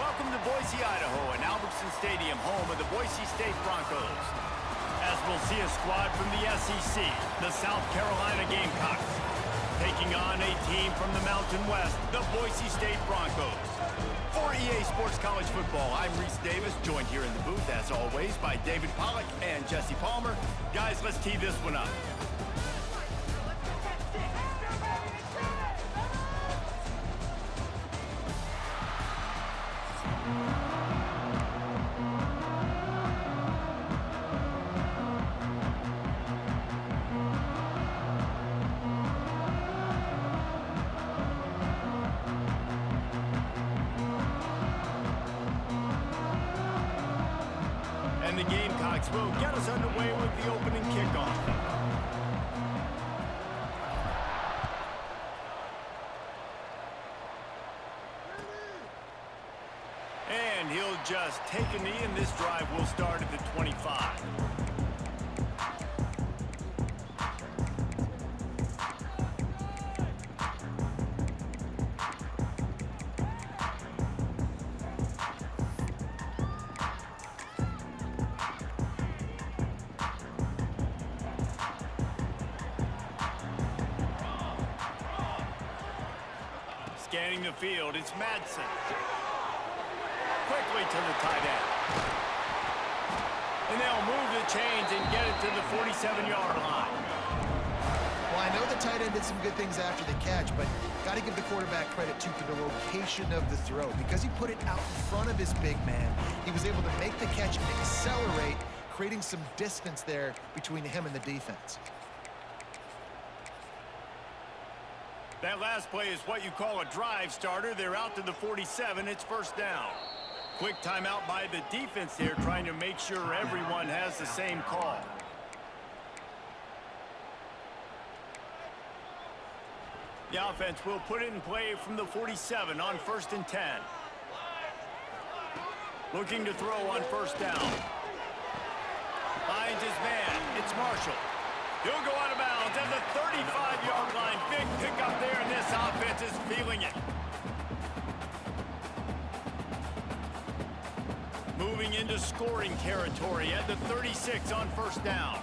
Welcome to Boise, Idaho, and Albertson Stadium, home of the Boise State Broncos. As we'll see a squad from the SEC, the South Carolina Gamecocks, taking on a team from the Mountain West, the Boise State Broncos. For EA Sports College Football, I'm Reese Davis, joined here in the booth, as always, by David Pollack and Jesse Palmer. Guys, let's tee this one up. And the Gamecocks will get us underway with the opening kickoff. And he'll just take a knee, and this drive will start at the 25. Scanning the field, it's Madsen. Quickly to the tight end. And they'll move the chains and get it to the 47-yard line. Well, I know the tight end did some good things after the catch, but got to give the quarterback credit, too, for the location of the throw. Because he put it out in front of his big man, he was able to make the catch and accelerate, creating some distance there between him and the defense. That last play is what you call a drive starter. They're out to the 47. It's first down. Quick timeout by the defense there, trying to make sure everyone has the same call. The offense will put it in play from the 47 on 1st and 10. Looking to throw on first down. Finds his man. It's Marshall. He'll go out of bounds at the 35-yard line. Big pickup there, and this offense is feeling it. Moving into scoring territory at the 36 on first down.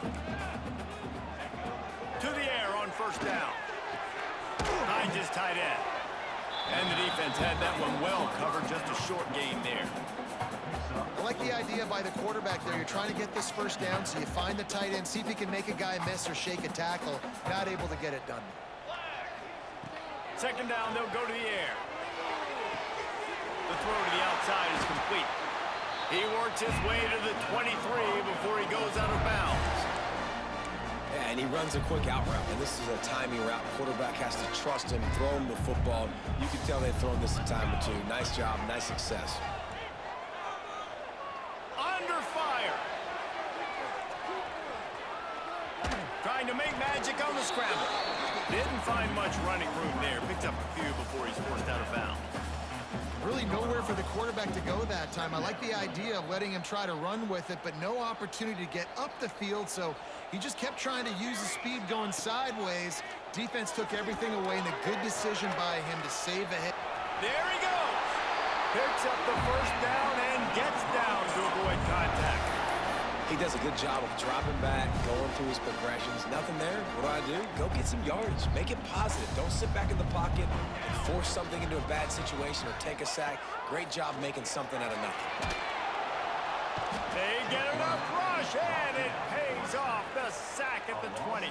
To the air on first down. Finds his tight end. And the defense had that one well covered, just a short gain there. I like the idea by the quarterback there. You're trying to get this first down, so you find the tight end, see if he can make a guy miss or shake a tackle. Not able to get it done. Second down, they'll go to the air. The throw to the outside is complete. He works his way to the 23 before he goes out of bounds. Yeah, and he runs a quick out route, and this is a timing route. Quarterback has to trust him, throw him the football. You can tell they've thrown this a time or two. Nice job, nice success. Under fire. Trying to make magic on the scramble. Didn't find much running room there. Picked up a few before he's forced out of bounds. Really nowhere for the quarterback to go that time. I like the idea of letting him try to run with it, but no opportunity to get up the field, so he just kept trying to use the speed going sideways. Defense took everything away, and a good decision by him to save a hit. There he goes. Picks up the first down and gets down to avoid contact. He does a good job of dropping back, going through his progressions. Nothing there. What do? Go get some yardage. Make it positive. Don't sit back in the pocket and force something into a bad situation or take a sack. Great job making something out of nothing. They get enough rush, and it pays off. The sack at the 20.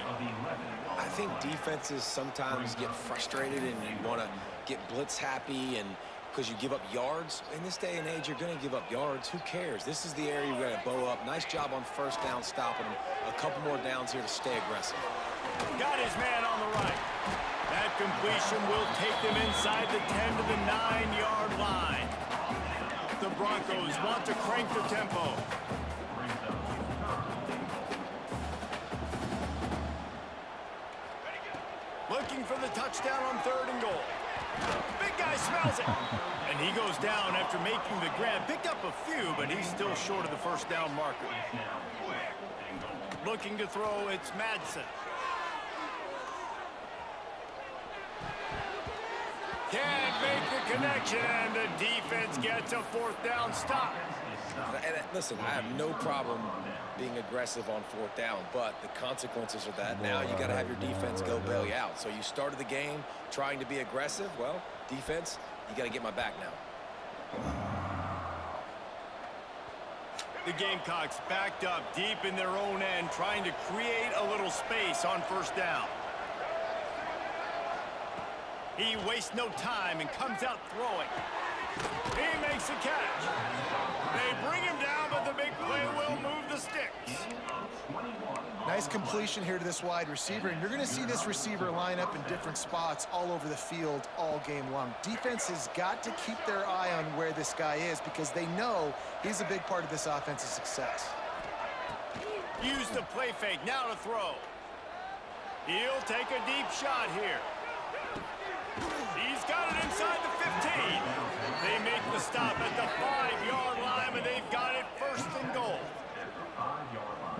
I think defenses sometimes get frustrated and you want to get blitz happy and because you give up yards. In this day and age, you're going to give up yards. Who cares? This is the area you're going to bow up. Nice job on first down stopping him. A couple more downs here to stay aggressive. Got his man on the right. That completion will take them inside the 10 to the 9-yard line. The Broncos want to crank the tempo. Looking for the touchdown on 3rd and goal. Big guy smells it. And he goes down after making the grab. Picked up a few, but he's still short of the first down marker. Looking to throw, it's Madsen. Can't make the connection, and the defense gets a fourth down stop. And listen, I have no problem being aggressive on fourth down, but the consequences of that, now you got to have your defense go bail you out. So you started the game trying to be aggressive. Well, defense, you got to get my back now. The Gamecocks backed up deep in their own end, trying to create a little space on first down. He wastes no time and comes out throwing. He makes a catch. They bring him down, but the big play will move the sticks. Nice completion here to this wide receiver, and you're going to see this receiver line up in different spots all over the field all game long. Defense has got to keep their eye on where this guy is because they know he's a big part of this offense's success. Use the play fake, now to throw. He'll take a deep shot here. He's got it inside the 15. They make the stop at the 5-yard line, and they've got it first and goal.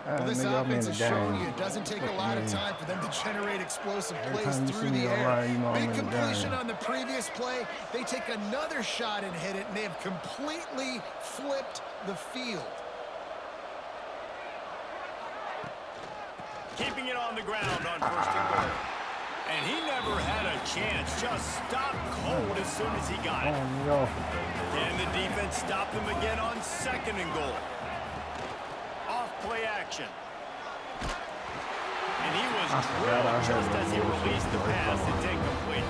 Well, this offense is showing you it doesn't take a lot of time for them to generate explosive plays through the air. Big completion on the previous play. They take another shot and hit it, and they have completely flipped the field. Keeping it on the ground on first and goal. And he never had a chance. Just stopped cold as soon as he got it. And the defense stopped him again on second and goal. Off play action. And he was drilled just as he released the pass. It's incomplete.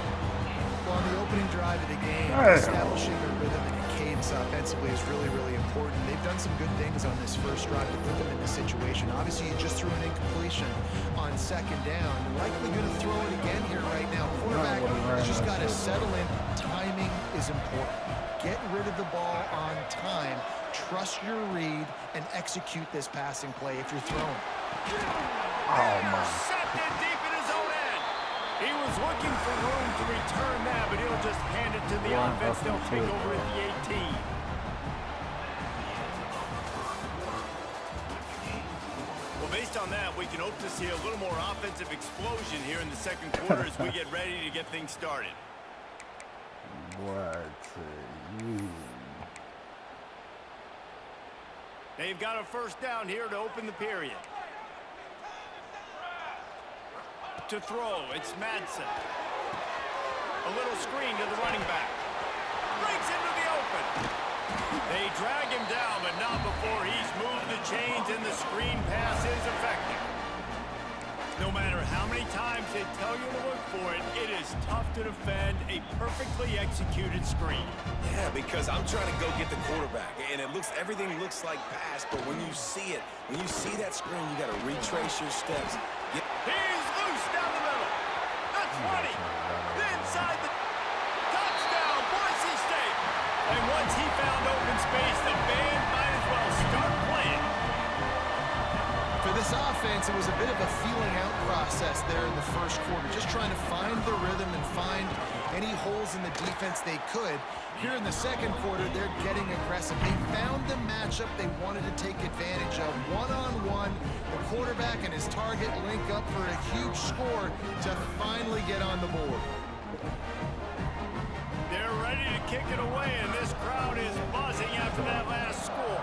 Well, on the opening drive of the game, establishing a rhythm and a cadence offensively is really, really important. They've done some good things on this first drive to put them in this situation. Obviously, you just threw an incompletion on second down. They're likely going to throw it again here right now. Quarterback has just got to settle in. Timing is important. Get rid of the ball on time. Trust your read and execute this passing play if you're throwing. Intercepted deep in his own end. He was looking for room to return that, but he'll just hand it to the offense. They'll take over at the 18. Well, based on that, we can hope to see a little more offensive explosion here in the second quarter as we get ready to get things started. They've got a first down here to open the period. To throw, it's Madsen. A little screen to the running back. Breaks into the open. They drag him down, but not before he's moved the chains, and the screen pass is effective. No matter how many times they tell you to look for it, it is tough to defend a perfectly executed screen. Yeah, because I'm trying to go get the quarterback, and everything looks like pass, but when you see it, when you see that screen, you got to retrace your steps. He's loose down the middle. The 20. Inside the touchdown, Boise State. And once he found open space, the band might as well start playing. For this offense, it was a bit of a feeling out process there in the first quarter, just trying to find the rhythm and find any holes in the defense they could. Here in the second quarter, they're getting aggressive. They found the matchup they wanted to take advantage of. One-on-one, the quarterback and his target link up for a huge score to finally get on the board. They're ready to kick it away, and this crowd is buzzing after that last score.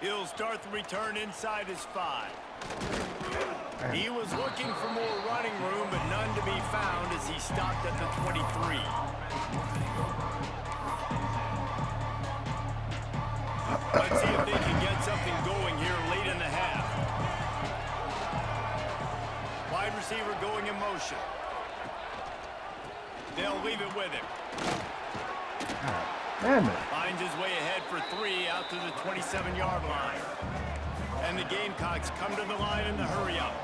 He'll start the return inside his 5. He was looking for more running room, but none to be found as he stopped at the 23. Let's see if they can get something going here late in the half. Wide receiver going in motion. They'll leave it with him. Damn it. Finds his way ahead for 3 out to the 27-yard line. And the Gamecocks come to the line in the hurry-up.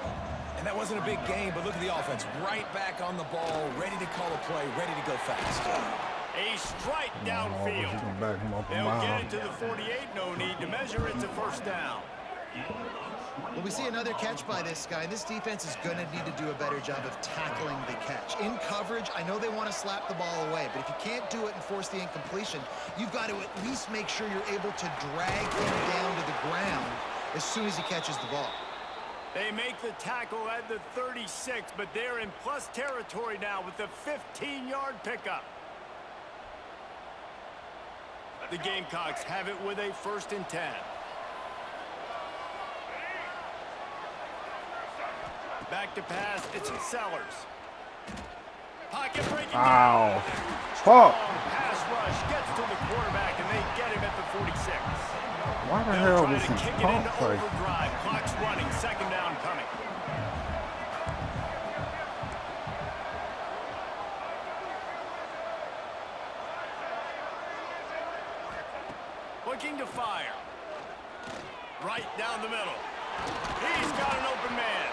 And that wasn't a big game, but look at the offense. Right back on the ball, ready to call a play, ready to go fast. A strike downfield. They'll get it to the 48. No need to measure. It's a first down. Well, we see another catch by this guy. This defense is going to need to do a better job of tackling the catch. In coverage, I know they want to slap the ball away, but if you can't do it and force the incompletion, you've got to at least make sure you're able to drag him down to the ground as soon as he catches the ball. They make the tackle at the 36, but they're in plus territory now with the 15-yard pickup. The Gamecocks have it with a 1st and 10. Back to pass, it's Sellers. Pocket breaking down. Strong pass rush gets to the quarterback, and they get him at the 46. Why the hell was he kick it into overdrive. Clock's running, 2nd down coming. Looking to fire. Right down the middle. He's got an open man.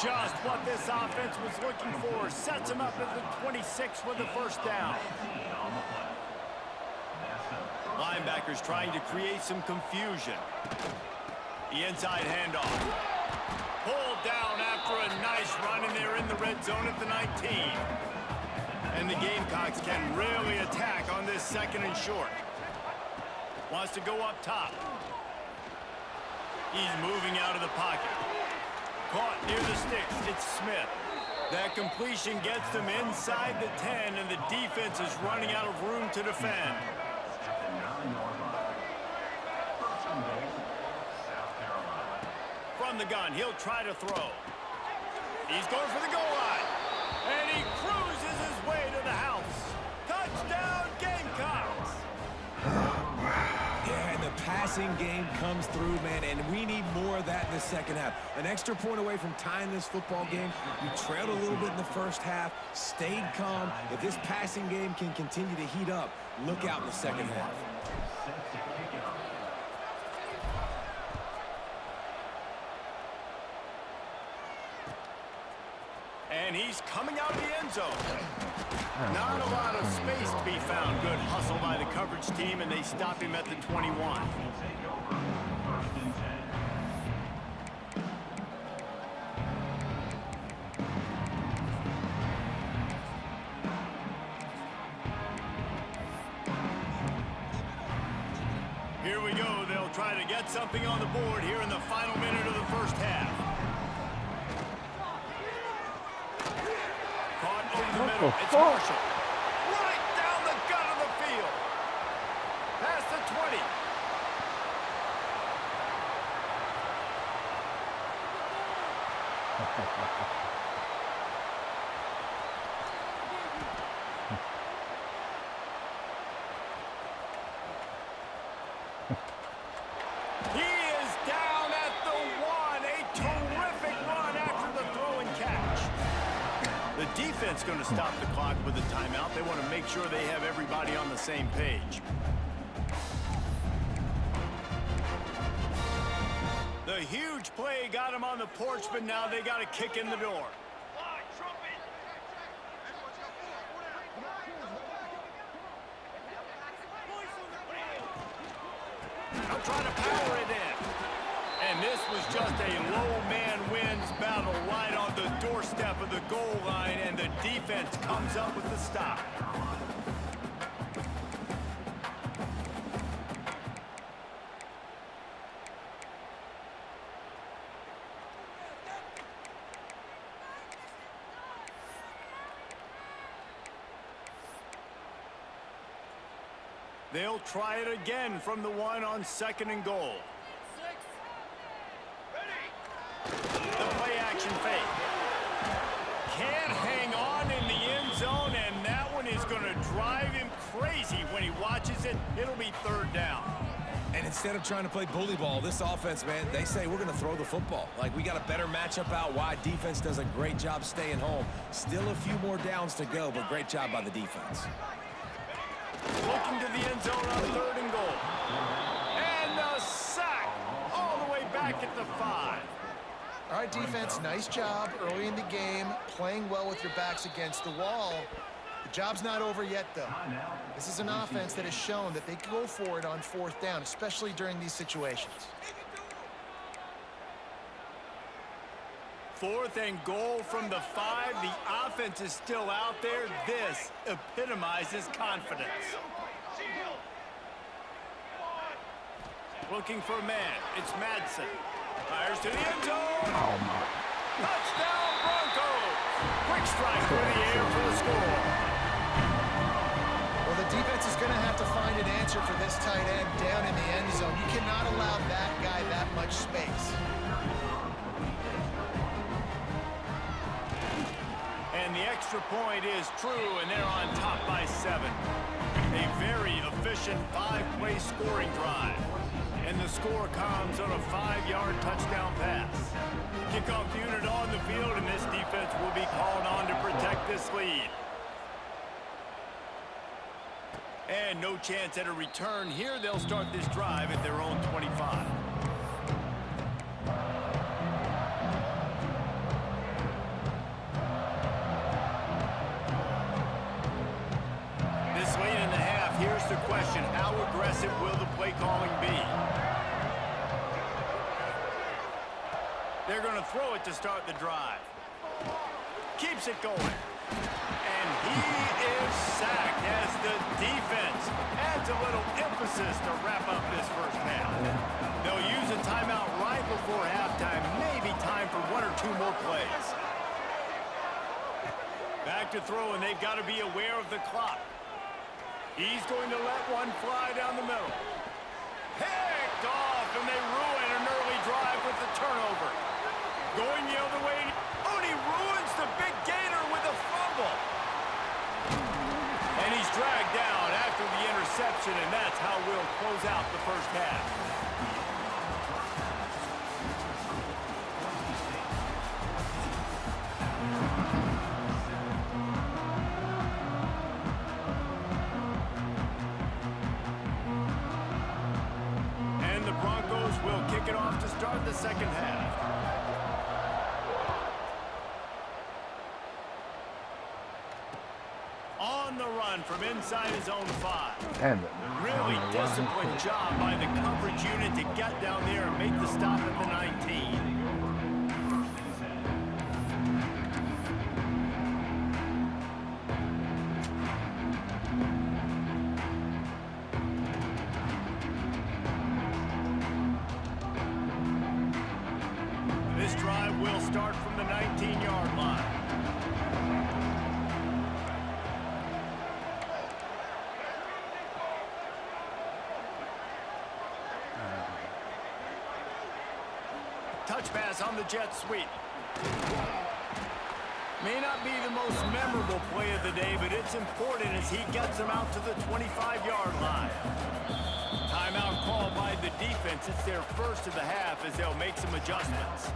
Just what this offense was looking for. Sets him up at the 26 with the 1st down. Linebackers trying to create some confusion. The inside handoff. Pulled down after a nice run, and they're in the red zone at the 19. And the Gamecocks can really attack on this 2nd and short. Wants to go up top. He's moving out of the pocket. Caught near the sticks. It's Smith. That completion gets them inside the 10, and the defense is running out of room to defend. From the gun, he'll try to throw. He's going for the goal line. And he cruises his way to the house. Touchdown, Gamecocks! Yeah, and the passing game comes through, man, and we need more of that in the 2nd half. An extra point away from tying this football game. You trailed a little bit in the 1st half, stayed calm. If this passing game can continue to heat up, look out in the 2nd half. And he's coming out of the end zone. Not a lot of space to be found. Good hustle by the coverage team, and they stop him at the 21. Here we go. They'll try to get something on the board here in the final minute of the 1st half. It's Marshall. Right down the gut of the field. Past the 20. He is down at the 1. A terrific run after the throw and catch. The defense going to stop the clock with a timeout. They want to make sure they have everybody on the same page. The huge play got him on the porch, but now they got to kick in the door. I'm trying to power it in. And this was just a low man wins battle right on the doorstep of the goal line, and the defense comes up with the stop. They'll try it again from the 1 on 2nd and goal. The play action fake. Can't hang on in the end zone, and that one is going to drive him crazy when he watches it. It'll be 3rd down. And instead of trying to play bully ball, this offense, man, they say we're going to throw the football. Like, we got a better matchup out wide. Defense does a great job staying home. Still a few more downs to go, but great job by the defense. Looking to the end zone on 3rd and goal. And the sack all the way back at the 5. All right, defense, nice job early in the game, playing well with your backs against the wall. The job's not over yet, though. This is an offense that has shown that they can go for it on 4th down, especially during these situations. 4th and goal from the 5. The offense is still out there. This epitomizes confidence. Looking for a man. It's Madsen. Fires to the end zone. Oh my. Touchdown Broncos. Quick strike through the air for the score. Well, the defense is going to have to find an answer for this tight end down in the end zone. You cannot allow that guy that much space. And the extra point is true, and they're on top by 7. A very efficient 5-play scoring drive. And the score comes on a 5-yard touchdown pass. Kickoff unit on the field, and this defense will be called on to protect this lead. And no chance at a return here. They'll start this drive at their own 25. This late in the half, here's the question. How aggressive will the play calling be? They're going to throw it to start the drive. Keeps it going. And he is sacked as the defense adds a little emphasis to wrap up this first half. They'll use a timeout right before halftime. Maybe time for 1 or 2 more plays. Back to throw, and they've got to be aware of the clock. He's going to let one fly down the middle. Picked off, and they ruin an early drive with the turnover. Going the other way, and he ruins the big gainer with a fumble. And he's dragged down after the interception, and that's how we'll close out the first half. And the Broncos will kick it off to start the second half. On the run from inside his own 5. Damn it. Really disciplined job by the coverage unit to get down there and make the stop at the 19. This drive will start from the 19-yard line. Touch pass on the jet sweep. May not be the most memorable play of the day, but it's important as he gets them out to the 25-yard line. Timeout called by the defense. It's their first of the half as they'll make some adjustments.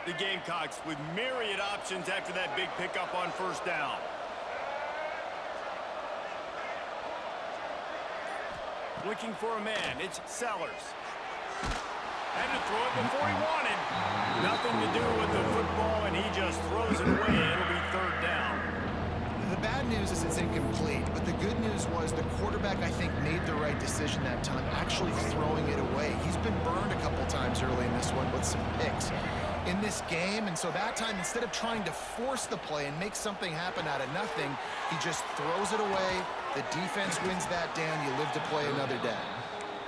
The Gamecocks with myriad options after that big pickup on first down. Looking for a man, it's Sellers. Had to throw it before he wanted. Nothing to do with the football, and he just throws it away. It'll be third down. The bad news is it's incomplete, but the good news was the quarterback, I think, made the right decision that time, actually throwing it away. He's been burned a couple times early in this one with some picks in this game, and so that time, instead of trying to force the play and make something happen out of nothing, he just throws it away. The defense wins that down. You live to play another day.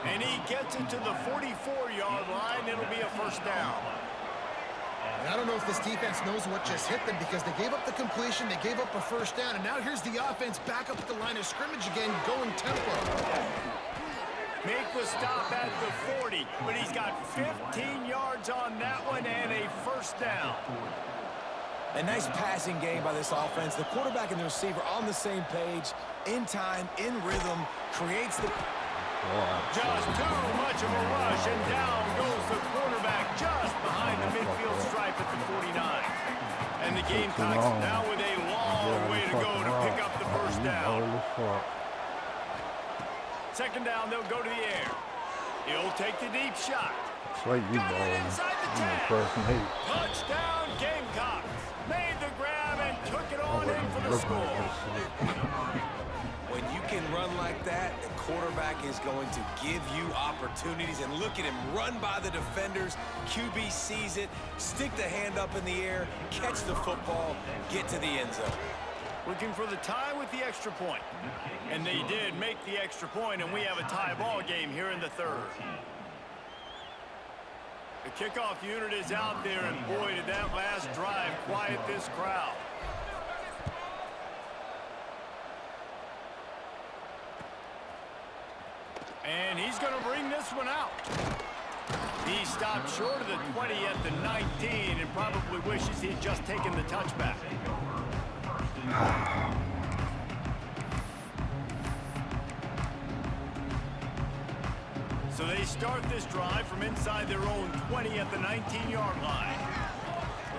And he gets it to the 44-yard line. It'll be a first down. And I don't know if this defense knows what just hit them because they gave up the completion, they gave up a first down, and now here's the offense back up at the line of scrimmage again, going tempo. Make the stop at the 40, but he's got 15 yards on that one and a first down. A nice passing game by this offense. The quarterback and the receiver on the same page, in time, in rhythm, creates the... Just too much of a rush, and down goes the quarterback just behind the midfield stripe at the 49. And the Gamecocks now with a long way to go to pick up the first down. Second down, they'll go to the air. He'll take the deep shot. Sweet, you Got it inside the 10. Touchdown, Gamecocks. Made the grab and took it on in for the score. When you like that, the quarterback is going to give you opportunities. And look at him run by the defenders. QB sees it, stick the hand up in the air, catch the football, get to the end zone. Looking for the tie with the extra point. And they did make the extra point, and we have a tie ball game here in the third. The kickoff unit is out there, and boy, did that last drive quiet this crowd. And he's going to bring this one out. He stopped short of the 20 at the 19 and probably wishes he had just taken the touchback. So they start this drive from inside their own 20 at the 19-yard line.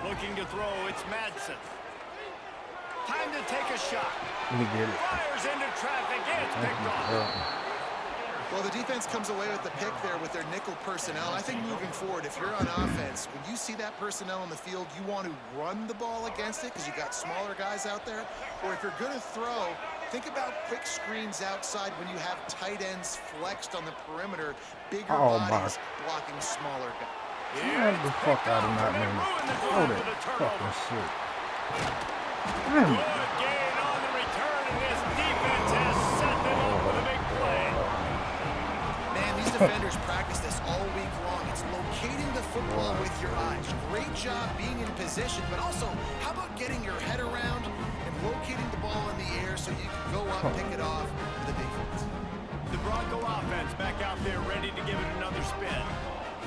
Looking to throw, it's Madsen. Time to take a shot. Let me get it. Fires into traffic, and it's picked off. Well, the defense comes away with the pick there with their nickel personnel. I think moving forward, if you're on offense, when you see that personnel on the field, you want to run the ball against it because you've got smaller guys out there. Or if you're going to throw, think about quick screens outside when you have tight ends flexed on the perimeter, bigger bodies blocking smaller guys. Get the fuck out of that man. Oh, that fucking shit. Damn. Good gain on the return, and this defense has set them up with a big play. Man, these defenders practice this all week long. It's locating the football with your eyes. Great job being in position, but also, how about getting your head around and locating the ball in the air so you can go up, pick it off for the defense. The Bronco offense back out there ready to give it another spin.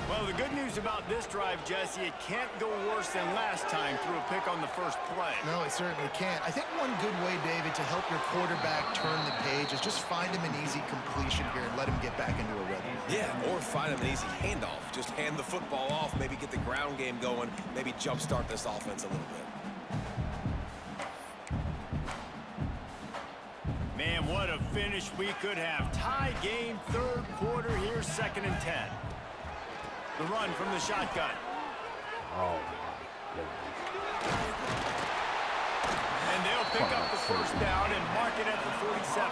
Well, the good news about this drive, Jesse, it can't go worse than last time through a pick on the first play. No, it certainly can't. I think one good way, David, to help your quarterback turn the page is just find him an easy completion here and let him get back into a rhythm. Yeah, or find him an easy handoff. Just hand the football off, maybe get the ground game going, maybe jumpstart this offense a little bit. Man, what a finish we could have. Tie game, third quarter here, 2nd and 10. The run from the shotgun. Oh, my goodness. And they'll pick up the first down and mark it at the 47.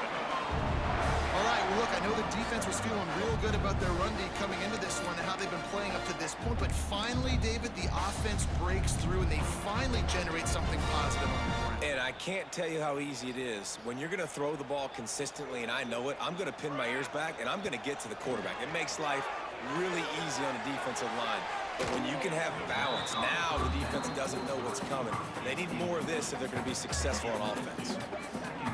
All right, well, look, I know the defense was feeling real good about their run D coming into this one and how they've been playing up to this point, but finally, David, the offense breaks through and they finally generate something positive on the ground. And I can't tell you how easy it is. When you're going to throw the ball consistently, and I know it, I'm going to pin my ears back, and I'm going to get to the quarterback. It makes life really easy on the defensive line. But when you can have balance, now the defense doesn't know what's coming. They need more of this if they're going to be successful on offense.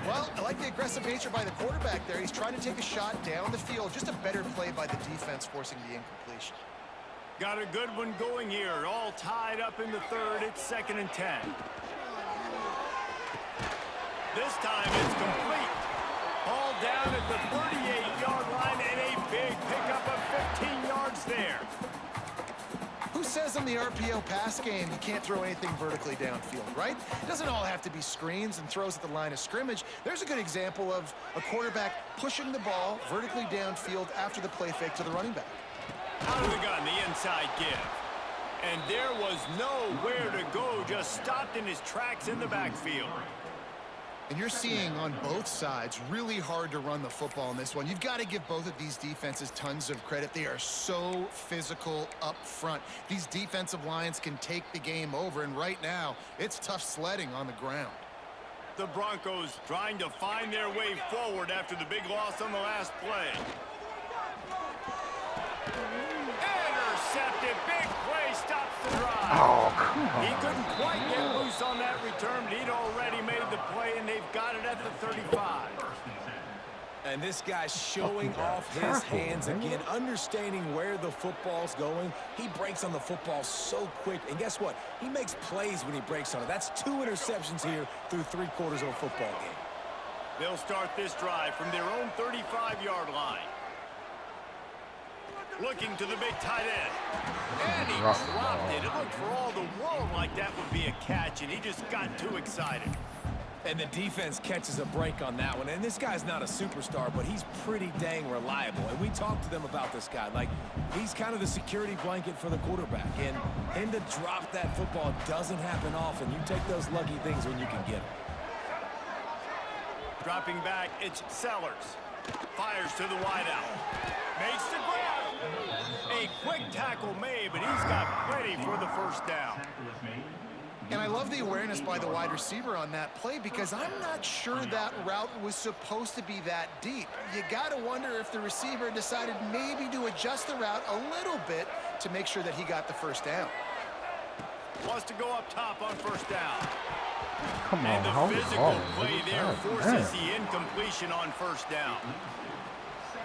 Well, I like the aggressive nature by the quarterback there. He's trying to take a shot down the field. Just a better play by the defense forcing the incompletion. Got a good one going here. All tied up in the third. It's 2nd and 10. This time it's complete. Ball down at the 38-yard line and a big pickup of 15 yards there. Who says in the RPO pass game you can't throw anything vertically downfield, right? It doesn't all have to be screens and throws at the line of scrimmage. There's a good example of a quarterback pushing the ball vertically downfield after the play fake to the running back. Out of the gun, the inside give. And there was nowhere to go, just stopped in his tracks in the backfield. And you're seeing on both sides really hard to run the football in this one. You've got to give both of these defenses tons of credit. They are so physical up front. These defensive lines can take the game over, and right now, it's tough sledding on the ground. The Broncos trying to find their way forward after the big loss on the last play. Intercepted, big play, stops the drive. Oh, come on. He couldn't quite get loose on that return, but he'd already made the play, and they've got it at the 35. And this guy's showing off his hands again, understanding where the football's going. He breaks on the football so quick, and guess what? He makes plays when he breaks on it. That's 2 interceptions here through 3 quarters of a football game. They'll start this drive from their own 35-yard line. Looking to the big tight end. And he dropped it. It looked for all the world like that would be a catch, and he just got too excited. And the defense catches a break on that one. And this guy's not a superstar, but he's pretty dang reliable. And we talked to them about this guy. Like, he's kind of the security blanket for the quarterback. And him to drop that football doesn't happen often. You take those lucky things when you can get them. Dropping back, it's Sellers. Fires to the wideout. Makes the grab. A quick tackle made, but he's got plenty for the first down. And I love the awareness by the wide receiver on that play because I'm not sure that route was supposed to be that deep. You got to wonder if the receiver decided maybe to adjust the route a little bit to make sure that he got the first down. Wants to go up top on first down. Come on, And the hold physical on. play there forces the incompletion on first down.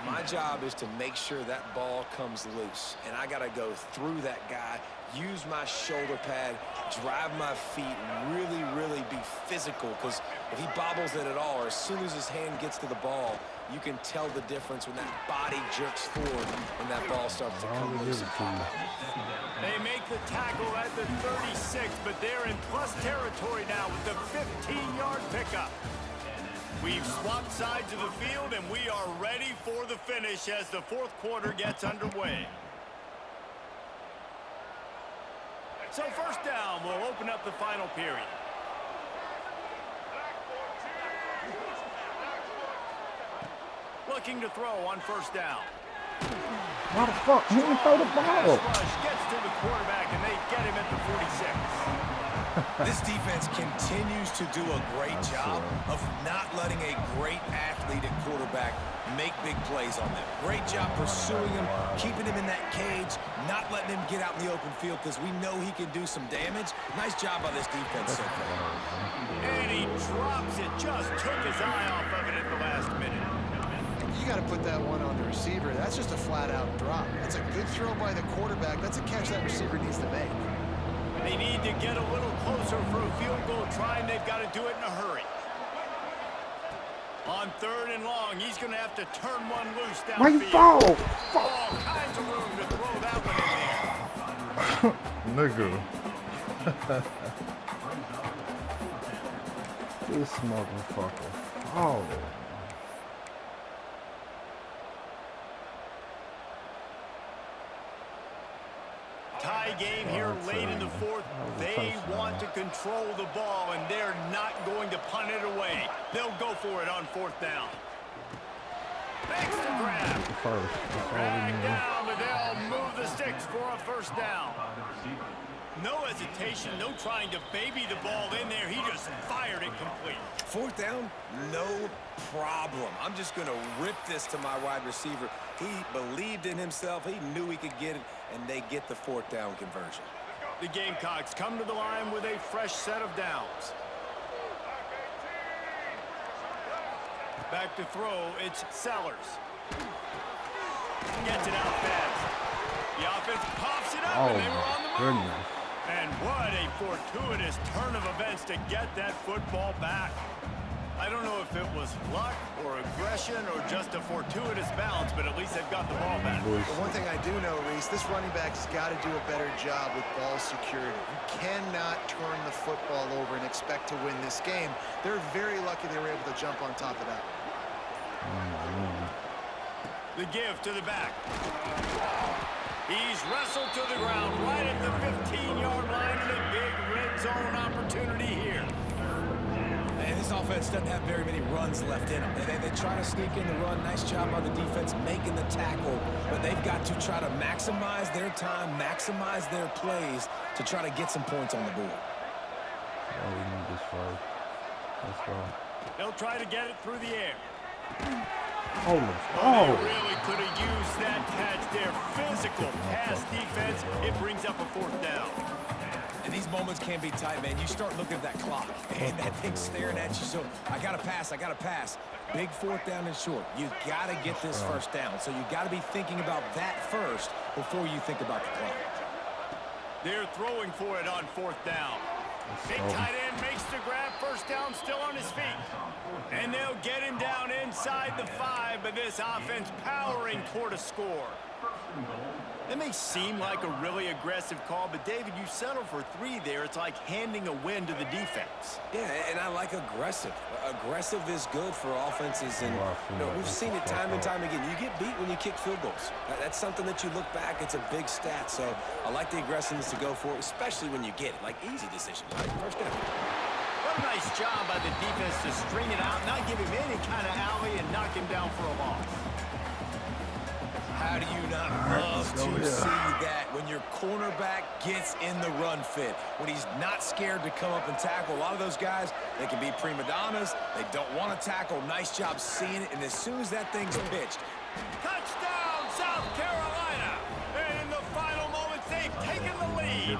My job is to make sure that ball comes loose, and I got to go through that guy, use my shoulder pad, drive my feet, really be physical, because if he bobbles it at all, or as soon as his hand gets to the ball, you can tell the difference when that body jerks forward when that ball starts to come loose. They make the tackle at the 36, but they're in plus territory now with the 15-yard pickup. We've swapped sides of the field, and we are ready for the finish as the fourth quarter gets underway. So first down will open up the final period. Looking to throw on first down. Why the fuck? He didn't throw the ball. Rush gets to the quarterback, and they get him at the 46. This defense continues to do a great job of not letting a great athlete at quarterback make big plays on them. Great job pursuing him, keeping him in that cage, not letting him get out in the open field because we know he can do some damage. Nice job by this defense so far. And he drops it, just took his eye off of it at the last minute. You got to put that one on the receiver. That's just a flat-out drop. That's a good throw by the quarterback. That's a catch that receiver needs to make. They need to get a little closer for a field goal try, and they've got to do it in a hurry. On third and long, he's going to have to turn one loose downfield. Why you fall? All kinds of room to throw that one in there. Nigga. This motherfucker. Oh. Tie game here late in the fourth. They want to control the ball, and they're not going to punt it away. They'll go for it on fourth down. Makes the grab. Drag down, but they'll move the sticks for a first down. No hesitation, no trying to baby the ball in there. He just fired it complete. Fourth down, no problem. I'm just going to rip this to my wide receiver. He believed in himself. He knew he could get it, and they get the fourth down conversion. The Gamecocks come to the line with a fresh set of downs. Back to throw, it's Sellers. Gets it out fast. The offense pops it up, and they were on the move. And what a fortuitous turn of events to get that football back. I don't know if it was luck or aggression or just a fortuitous bounce, but at least they've got the ball back. But one thing I do know, Reese, this running back's got to do a better job with ball security. You cannot turn the football over and expect to win this game. They're very lucky they were able to jump on top of that. The give to the back. He's wrestled to the ground right at the 15-yard line, and a big red zone opportunity here. And this offense doesn't have very many runs left in them. They try to sneak in the run. Nice job by the defense making the tackle, but they've got to try to maximize their time, maximize their plays to try to get some points on the board. Oh, we need this far. Let's go. They'll try to get it through the air. Oh, They really could have used that catch there. Physical pass defense. It brings up a fourth down. And these moments can be tight, man. You start looking at that clock, and that thing's staring at you. So I got to pass. Big fourth down and short. You got to get this first down. So you got to be thinking about that first before you think about the clock. They're throwing for it on fourth down. Big tight end makes the grab. First down, still on his feet. And they'll get him down inside the 5, but this offense powering toward a score. It may seem like a really aggressive call, but David, you settle for 3 there. It's like handing a win to the defense. Yeah, and I like aggressive. Aggressive is good for offenses, and we've seen it time and time again. You get beat when you kick field goals. That's something that you look back, it's a big stat. So I like the aggressiveness to go for it, especially when you get it. Like easy decision, right? First down. What a nice job by the defense to string it out, not give him any kind of alley, and knock him down for a loss. How do you not love to see that when your cornerback gets in the run fit, when he's not scared to come up and tackle? A lot of those guys, they can be prima donnas. They don't want to tackle. Nice job seeing it. And as soon as that thing's pitched. Touchdown, South Carolina. And in the final moments, they've taken the lead.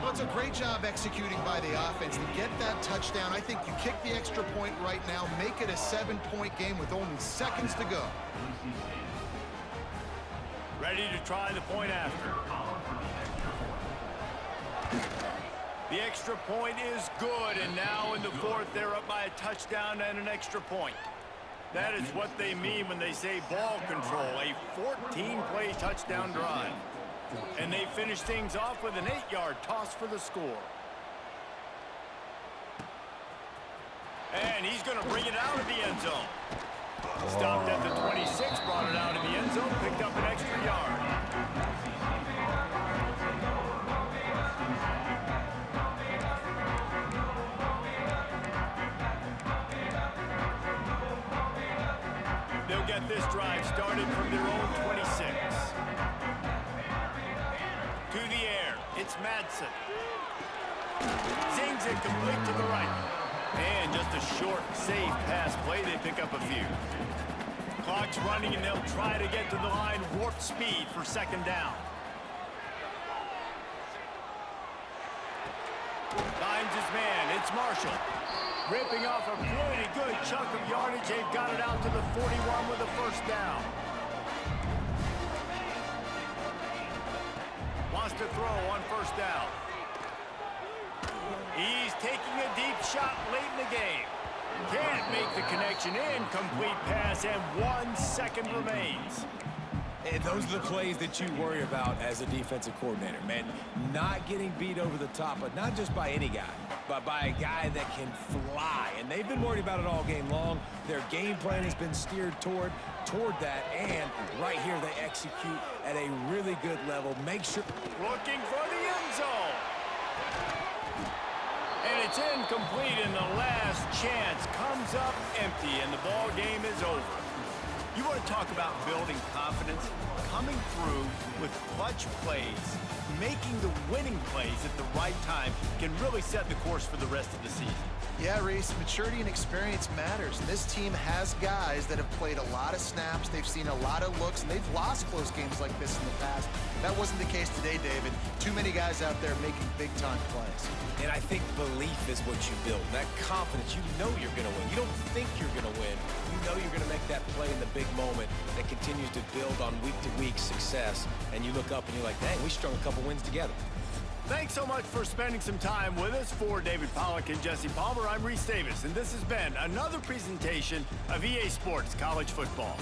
Well, it's a great job executing by the offense to get that touchdown. I think you kick the extra point right now, make it a 7-point game with only seconds to go. Ready to try the point after. The extra point is good, and now in the fourth, they're up by a touchdown and an extra point. That is what they mean when they say ball control, a 14-play touchdown drive. And they finish things off with an 8-yard toss for the score. And he's going to bring it out of the end zone. Stopped at the 26, brought it out of the end zone, picked up an extra yard. They'll get this drive started from their own 26. To the air, it's Madsen. Zings it complete to the right. And just a short, safe pass play, they pick up a few. Clock's running, and they'll try to get to the line warp speed for second down. Finds his man, it's Marshall. Ripping off a pretty good chunk of yardage. They've got it out to the 41 with a first down. Wants to throw on first down. He's taking a deep shot late in the game. Can't make the connection. Incomplete pass, and 1 second remains. And those are the plays that you worry about as a defensive coordinator, man. Not getting beat over the top, but not just by any guy, but by a guy that can fly. And they've been worried about it all game long. Their game plan has been steered toward that, and right here they execute at a really good level. Make sure. Looking for the end zone. And it's incomplete, and the last chance comes up empty, and the ball game is over. You want to talk about building confidence? Coming through with clutch plays, making the winning plays at the right time can really set the course for the rest of the season. Yeah, Reese, maturity and experience matters. And this team has guys that have played a lot of snaps. They've seen a lot of looks, and they've lost close games like this in the past. That wasn't the case today, David. Too many guys out there making big-time plays. And I think belief is what you build. That confidence, you know you're going to win. You don't think you're going to win. You know you're going to make that play in the big moment that continues to build on week-to-week success. And you look up and you're like, dang, we strung a couple wins together. Thanks so much for spending some time with us. For David Pollack and Jesse Palmer, I'm Reese Davis, and this has been another presentation of EA Sports College Football.